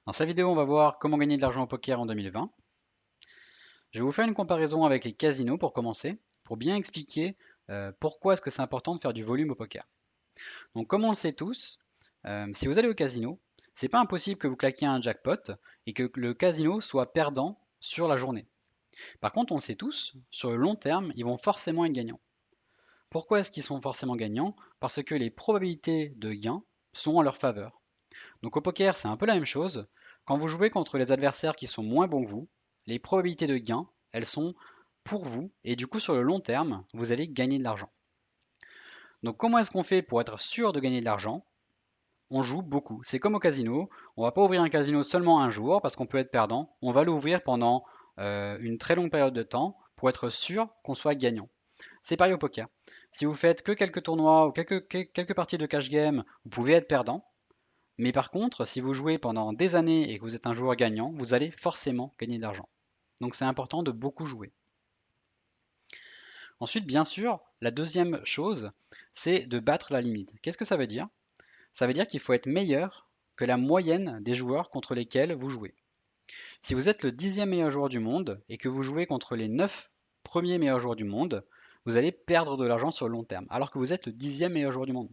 Dans cette vidéo, on va voir comment gagner de l'argent au poker en 2020. Je vais vous faire une comparaison avec les casinos pour commencer, pour bien expliquer pourquoi est-ce que c'est important de faire du volume au poker. Donc comme on le sait tous, si vous allez au casino, c'est pas impossible que vous claquiez un jackpot et que le casino soit perdant sur la journée. Par contre, on le sait tous, sur le long terme, ils vont forcément être gagnants. Pourquoi est-ce qu'ils sont forcément gagnants? Parce que les probabilités de gain sont en leur faveur. Donc au poker, c'est un peu la même chose. Quand vous jouez contre les adversaires qui sont moins bons que vous, les probabilités de gain, elles sont pour vous, et du coup sur le long terme, vous allez gagner de l'argent. Donc comment est-ce qu'on fait pour être sûr de gagner de l'argent? On joue beaucoup. C'est comme au casino. On va pas ouvrir un casino seulement un jour parce qu'on peut être perdant. On va l'ouvrir pendant une très longue période de temps pour être sûr qu'on soit gagnant. C'est pareil au poker. Si vous faites que quelques tournois ou quelques parties de cash game, vous pouvez être perdant. Mais par contre, si vous jouez pendant des années et que vous êtes un joueur gagnant, vous allez forcément gagner de l'argent. Donc c'est important de beaucoup jouer. Ensuite, bien sûr, la deuxième chose, c'est de battre la limite. Qu'est-ce que ça veut dire? Ça veut dire qu'il faut être meilleur que la moyenne des joueurs contre lesquels vous jouez. Si vous êtes le 10e meilleur joueur du monde et que vous jouez contre les 9 premiers meilleurs joueurs du monde, vous allez perdre de l'argent sur le long terme, alors que vous êtes le 10e meilleur joueur du monde.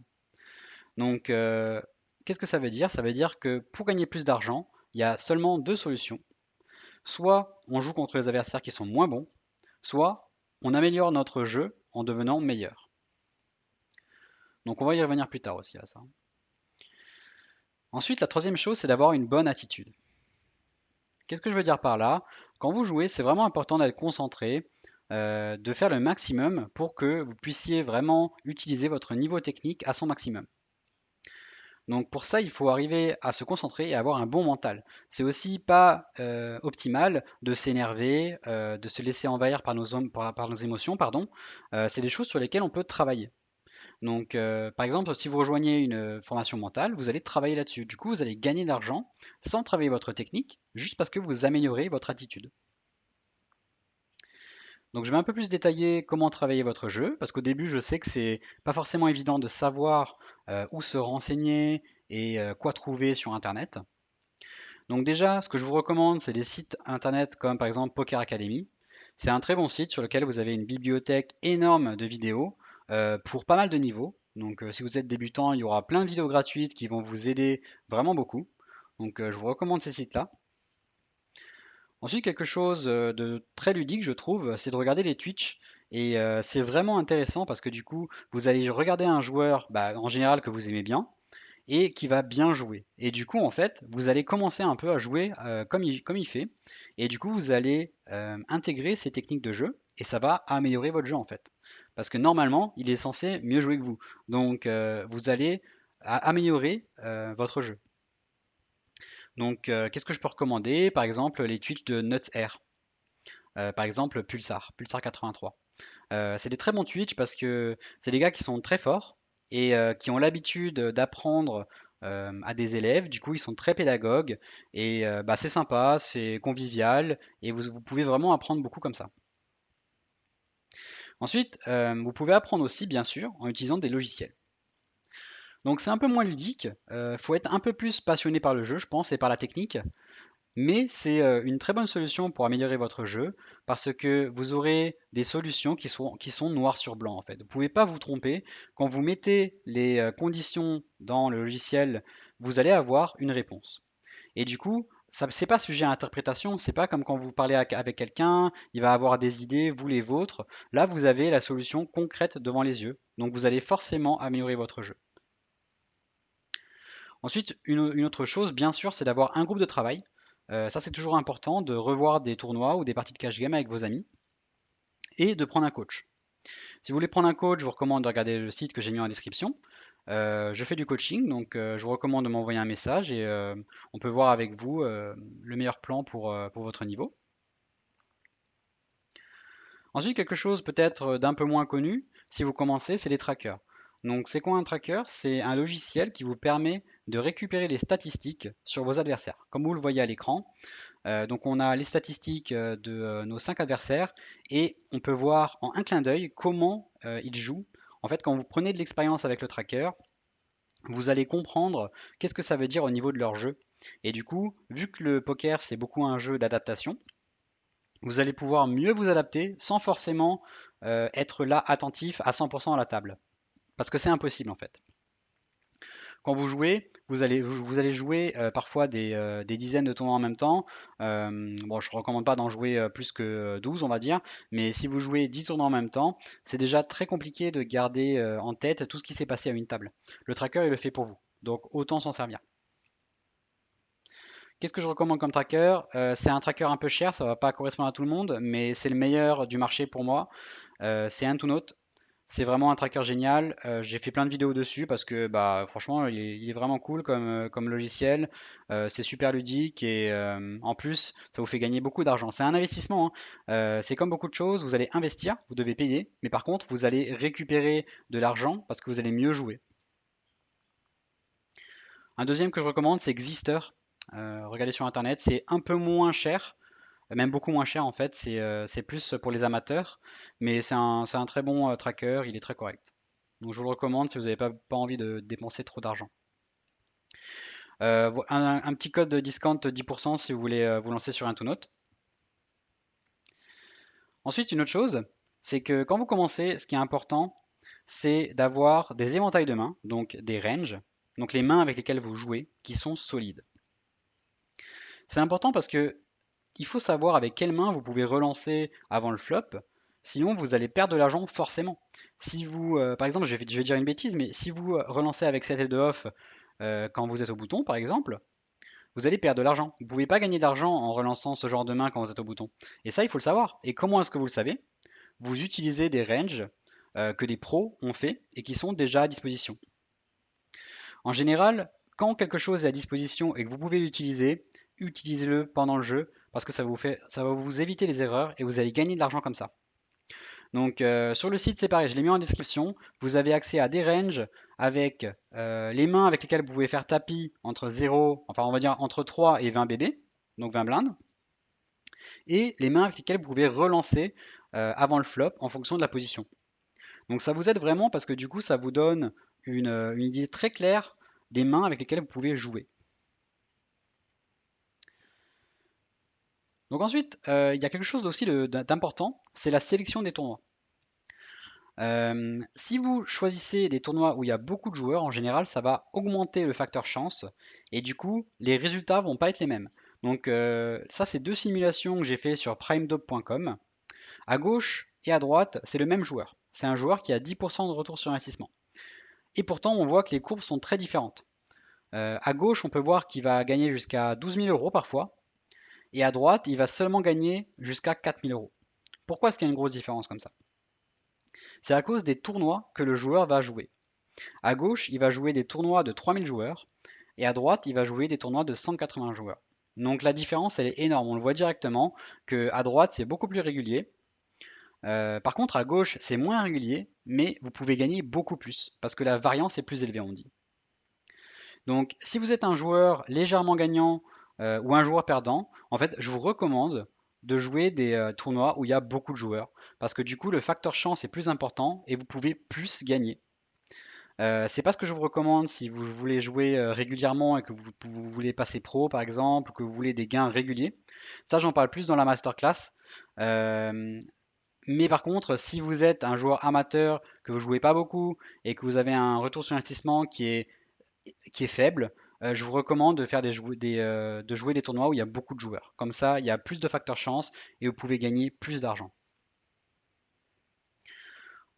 Donc, qu'est-ce que ça veut dire? Ça veut dire que pour gagner plus d'argent, il y a seulement deux solutions. Soit on joue contre les adversaires qui sont moins bons, soit on améliore notre jeu en devenant meilleur. Donc on va y revenir plus tard aussi à ça. Ensuite, la troisième chose, c'est d'avoir une bonne attitude. Qu'est-ce que je veux dire par là? Quand vous jouez, c'est vraiment important d'être concentré, de faire le maximum pour que vous puissiez vraiment utiliser votre niveau technique à son maximum. Donc pour ça, il faut arriver à se concentrer et avoir un bon mental. C'est aussi pas optimal de s'énerver, de se laisser envahir par nos émotions, pardon. C'est des choses sur lesquelles on peut travailler. Donc par exemple, si vous rejoignez une formation mentale, vous allez travailler là-dessus. Du coup, vous allez gagner de l'argent sans travailler votre technique, juste parce que vous améliorez votre attitude. Donc je vais un peu plus détailler comment travailler votre jeu, parce qu'au début je sais que c'est pas forcément évident de savoir où se renseigner et quoi trouver sur Internet. Donc déjà, ce que je vous recommande, c'est des sites Internet comme par exemple Poker Academy. C'est un très bon site sur lequel vous avez une bibliothèque énorme de vidéos pour pas mal de niveaux. Donc si vous êtes débutant, il y aura plein de vidéos gratuites qui vont vous aider vraiment beaucoup. Donc je vous recommande ces sites-là. Ensuite, quelque chose de très ludique, je trouve, c'est de regarder les Twitch. Et c'est vraiment intéressant parce que du coup, vous allez regarder un joueur, bah, en général, que vous aimez bien et qui va bien jouer. Et du coup, en fait, vous allez commencer un peu à jouer comme il fait. Et du coup, vous allez intégrer ces techniques de jeu et ça va améliorer votre jeu, en fait. Parce que normalement, il est censé mieux jouer que vous. Donc, vous allez améliorer votre jeu. Donc, qu'est-ce que je peux recommander? Par exemple, les Twitch de NutsAir. Par exemple, Pulsar 83. C'est des très bons Twitch parce que c'est des gars qui sont très forts et qui ont l'habitude d'apprendre à des élèves. Du coup, ils sont très pédagogues et bah, c'est sympa, c'est convivial et vous pouvez vraiment apprendre beaucoup comme ça. Ensuite, vous pouvez apprendre aussi, bien sûr, en utilisant des logiciels. Donc c'est un peu moins ludique, faut être un peu plus passionné par le jeu, je pense, et par la technique. Mais c'est une très bonne solution pour améliorer votre jeu parce que vous aurez des solutions qui sont noir sur blanc en fait. Vous ne pouvez pas vous tromper. Quand vous mettez les conditions dans le logiciel, vous allez avoir une réponse. Et du coup, ça c'est pas sujet à interprétation, c'est pas comme quand vous parlez avec quelqu'un, il va avoir des idées, vous les vôtres. Là, vous avez la solution concrète devant les yeux. Donc vous allez forcément améliorer votre jeu. Ensuite, une autre chose, bien sûr, c'est d'avoir un groupe de travail. Ça, c'est toujours important de revoir des tournois ou des parties de cash game avec vos amis et de prendre un coach. Si vous voulez prendre un coach, je vous recommande de regarder le site que j'ai mis en description. Je fais du coaching, donc je vous recommande de m'envoyer un message et on peut voir avec vous le meilleur plan pour votre niveau. Ensuite, quelque chose peut-être d'un peu moins connu, si vous commencez, c'est les trackers. Donc, c'est quoi un tracker? C'est un logiciel qui vous permet de récupérer les statistiques sur vos adversaires. Comme vous le voyez à l'écran, donc on a les statistiques de nos 5 adversaires et on peut voir en un clin d'œil comment ils jouent. En fait, quand vous prenez de l'expérience avec le tracker, vous allez comprendre qu'est-ce que ça veut dire au niveau de leur jeu. Et du coup, vu que le poker c'est beaucoup un jeu d'adaptation, vous allez pouvoir mieux vous adapter sans forcément être là attentif à 100% à la table. Parce que c'est impossible en fait. Quand vous jouez, vous allez jouer parfois des dizaines de tournois en même temps. Bon, je ne recommande pas d'en jouer plus que 12, on va dire, mais si vous jouez 10 tournois en même temps, c'est déjà très compliqué de garder en tête tout ce qui s'est passé à une table. Le tracker, il le fait pour vous, donc autant s'en servir. Qu'est-ce que je recommande comme tracker? C'est un tracker un peu cher, ça va pas correspondre à tout le monde, mais c'est le meilleur du marché pour moi. C'est Antunote. C'est vraiment un tracker génial. J'ai fait plein de vidéos dessus parce que bah, franchement, il est vraiment cool comme logiciel. C'est super ludique et en plus, ça vous fait gagner beaucoup d'argent. C'est un investissement, hein. C'est comme beaucoup de choses, vous allez investir, vous devez payer, mais par contre, vous allez récupérer de l'argent parce que vous allez mieux jouer. Un deuxième que je recommande, c'est Xister. Regardez sur internet, c'est un peu moins cher, même beaucoup moins cher en fait. C'est plus pour les amateurs, mais c'est un très bon tracker, il est très correct. Donc je vous le recommande si vous n'avez pas envie de dépenser trop d'argent. Un petit code de discount 10% si vous voulez vous lancer sur un to note. Ensuite, une autre chose, c'est que quand vous commencez, ce qui est important, c'est d'avoir des éventails de mains, donc des ranges, donc les mains avec lesquelles vous jouez, qui sont solides. C'est important parce que il faut savoir avec quelle main vous pouvez relancer avant le flop, sinon vous allez perdre de l'argent forcément. Si vous, par exemple, je vais dire une bêtise, mais si vous relancez avec 7 et de off quand vous êtes au bouton, par exemple, vous allez perdre de l'argent. Vous ne pouvez pas gagner de l'argent en relançant ce genre de main quand vous êtes au bouton. Et ça, il faut le savoir. Et comment est-ce que vous le savez? Vous utilisez des ranges que des pros ont fait et qui sont déjà à disposition. En général, quand quelque chose est à disposition et que vous pouvez l'utiliser, utilisez-le pendant le jeu parce que ça va vous éviter les erreurs et vous allez gagner de l'argent comme ça. Donc sur le site c'est pareil, je l'ai mis en description. Vous avez accès à des ranges avec les mains avec lesquelles vous pouvez faire tapis entre 0, enfin on va dire entre 3 et 20 bébés, donc 20 blindes, et les mains avec lesquelles vous pouvez relancer avant le flop en fonction de la position. Donc ça vous aide vraiment parce que du coup ça vous donne une idée très claire des mains avec lesquelles vous pouvez jouer. Donc ensuite, il y a quelque chose aussi d'important, c'est la sélection des tournois. Si vous choisissez des tournois où il y a beaucoup de joueurs, en général, ça va augmenter le facteur chance et du coup, les résultats vont pas être les mêmes. Donc ça, c'est deux simulations que j'ai fait sur primedope.com. À gauche et à droite, c'est le même joueur. C'est un joueur qui a 10% de retour sur investissement. Et pourtant, on voit que les courbes sont très différentes. À gauche, on peut voir qu'il va gagner jusqu'à 12 000 euros parfois, et à droite, il va seulement gagner jusqu'à 4 000 euros. Pourquoi est-ce qu'il y a une grosse différence comme ça? C'est à cause des tournois que le joueur va jouer. À gauche, il va jouer des tournois de 3 000 joueurs, et à droite, il va jouer des tournois de 180 joueurs. Donc la différence, elle est énorme. On le voit directement que à droite, c'est beaucoup plus régulier. Par contre, à gauche, c'est moins régulier, mais vous pouvez gagner beaucoup plus, parce que la variance est plus élevée, on dit. Donc, si vous êtes un joueur légèrement gagnant ou un joueur perdant, en fait, je vous recommande de jouer des tournois où il y a beaucoup de joueurs, parce que du coup, le facteur chance est plus important et vous pouvez plus gagner. C'est pas ce que je vous recommande si vous voulez jouer régulièrement et que vous voulez passer pro, par exemple, ou que vous voulez des gains réguliers. Ça, j'en parle plus dans la masterclass. Euh, mais par contre, si vous êtes un joueur amateur, que vous jouez pas beaucoup et que vous avez un retour sur investissement qui est faible, je vous recommande de faire de jouer des tournois où il y a beaucoup de joueurs. Comme ça, il y a plus de facteurs chance et vous pouvez gagner plus d'argent.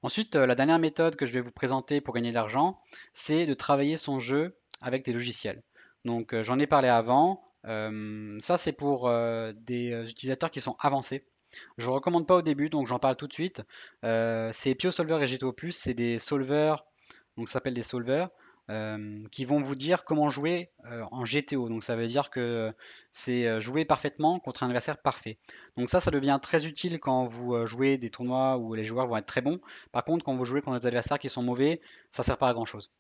Ensuite, la dernière méthode que je vais vous présenter pour gagner de l'argent, c'est de travailler son jeu avec des logiciels. Donc, j'en ai parlé avant. Ça, c'est pour des utilisateurs qui sont avancés. Je ne recommande pas au début, donc j'en parle tout de suite. C'est PioSolver et GTO+, c'est des solvers, donc ça s'appelle des solvers, qui vont vous dire comment jouer en GTO. Donc ça veut dire que c'est jouer parfaitement contre un adversaire parfait. Donc ça devient très utile quand vous jouez des tournois où les joueurs vont être très bons. Par contre, quand vous jouez contre des adversaires qui sont mauvais, ça sert pas à grand-chose.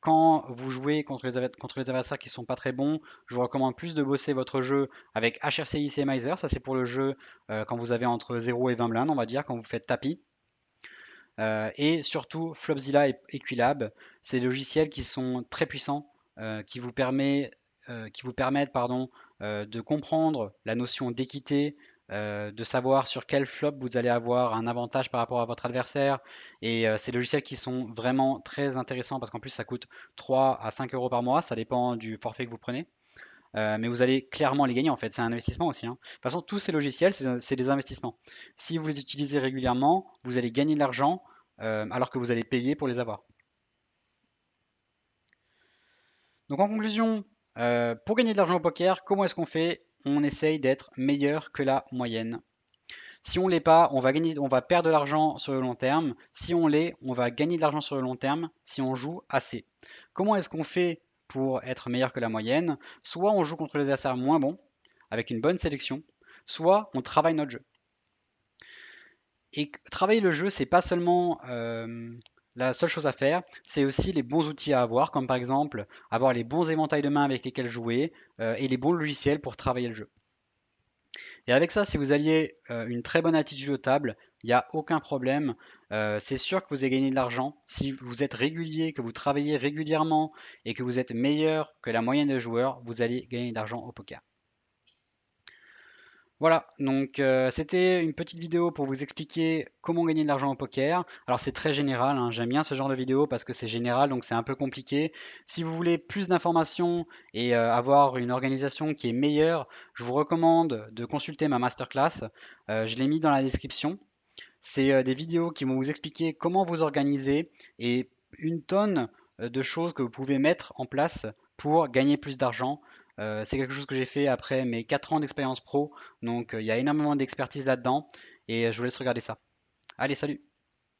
Quand vous jouez contre les adversaires qui sont pas très bons, je vous recommande plus de bosser votre jeu avec HRCI CMizer. Ça, c'est pour le jeu quand vous avez entre 0 et 20 blindes, on va dire, quand vous faites tapis. Et surtout, Flopzilla et Equilab, c'est des logiciels qui sont très puissants qui vous permettent pardon, de comprendre la notion d'équité, de savoir sur quel flop vous allez avoir un avantage par rapport à votre adversaire. Et ces logiciels qui sont vraiment très intéressants parce qu'en plus ça coûte 3 à 5 euros par mois, ça dépend du forfait que vous prenez. Mais vous allez clairement les gagner en fait, c'est un investissement aussi, hein. De toute façon, tous ces logiciels, c'est des investissements. Si vous les utilisez régulièrement, vous allez gagner de l'argent alors que vous allez payer pour les avoir. Donc en conclusion, pour gagner de l'argent au poker, comment est-ce qu'on fait? On essaye d'être meilleur que la moyenne. Si on l'est pas, on va perdre de l'argent sur le long terme. Si on l'est, on va gagner de l'argent sur le long terme si on joue assez. Comment est-ce qu'on fait pour être meilleur que la moyenne? Soit on joue contre les adversaires moins bons, avec une bonne sélection, soit on travaille notre jeu. Et travailler le jeu, c'est pas seulement la seule chose à faire, c'est aussi les bons outils à avoir, comme par exemple avoir les bons éventails de mains avec lesquels jouer et les bons logiciels pour travailler le jeu. Et avec ça, si vous alliez une très bonne attitude au table, il n'y a aucun problème. C'est sûr que vous allez gagner de l'argent. Si vous êtes régulier, que vous travaillez régulièrement et que vous êtes meilleur que la moyenne des joueurs, vous allez gagner de l'argent au poker. Voilà, donc c'était une petite vidéo pour vous expliquer comment gagner de l'argent au poker. Alors c'est très général, hein, j'aime bien ce genre de vidéo parce que c'est général, donc c'est un peu compliqué. Si vous voulez plus d'informations et avoir une organisation qui est meilleure, je vous recommande de consulter ma masterclass. Je l'ai mis dans la description. C'est des vidéos qui vont vous expliquer comment vous organiser et une tonne de choses que vous pouvez mettre en place pour gagner plus d'argent. C'est quelque chose que j'ai fait après mes 4 ans d'expérience pro, donc il y a énormément d'expertise là-dedans et je vous laisse regarder ça. Allez, salut!